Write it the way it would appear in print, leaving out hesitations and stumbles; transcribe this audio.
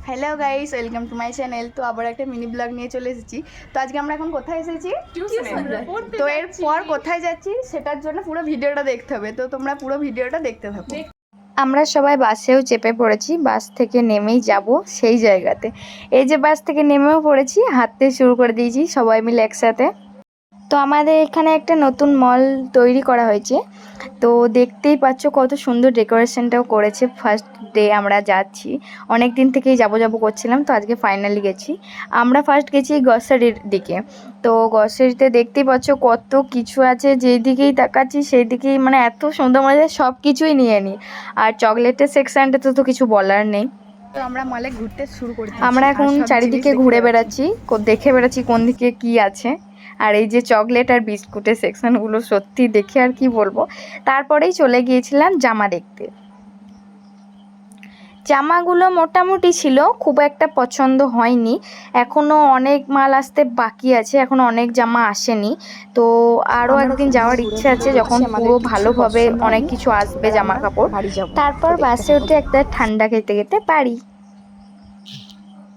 Hello guys, welcome to my channel. তো আবার একটা মিনি ব্লগ নিয়ে চলে এসেছি। তো আজকে আমরা এখন কোথায় এসেছি? তো এরপর কোথায় যাচ্ছি সেটার জন্য পুরো ভিডিওটা দেখতে হবে। তো তোমরা পুরো ভিডিওটা দেখতে থাকো। আমরা সবাই বাসেও চেপে পড়েছি, বাস থেকে নেমেই যাব সেই জায়গাতে। এই যে বাস থেকে নেমেও পড়েছি, হাঁটতে শুরু করে দিয়েছি সবাই মিলে একসাথে। তো আমাদের এখানে একটা নতুন মল তৈরি করা হয়েছে, তো দেখতেই পাচ্ছ কত সুন্দর ডেকোরেশনটাও করেছে। ফার্স্ট ডে আমরা যাচ্ছি, অনেক দিন থেকেই যাবো করছিলাম, তো আজকে ফাইনালি গেছি। আমরা ফার্স্ট গেছি গ্রসারির দিকে। তো গ্রসারিতে দেখতেই পাচ্ছ কত কিছু আছে, যেই দিকেই তাকাচ্ছি সেই দিকেই মানে এত সুন্দর, মানে সব কিছুই নিয়ে নিই। আর চকলেটের সেকশনটাতে তো কিছু বলার নেই। তো আমরা মলে ঘুরতে শুরু করে আমরা এখন চারিদিকে ঘুরে বেড়াচ্ছি, দেখে বেড়াচ্ছি কোন দিকে কি আছে। আর এই যে চকলেট আর বিস্কুটের সেকশনগুলো সত্যি দেখে আর কি বলবো। তারপরেই চলে গিয়েছিলাম জামা দেখতে। জামাগুলো মোটামুটি ছিল, খুব একটা পছন্দ হয়নি। এখনও অনেক মাল আসতে বাকি আছে, এখনও অনেক জামা আসেনি। তো আরও একদিন যাওয়ার ইচ্ছে আছে, যখন পুরো ভালোভাবে অনেক কিছু আসবে জামা কাপড়। তারপর বাসে উঠে একটা ঠান্ডা খেতে খেতে বাড়ি।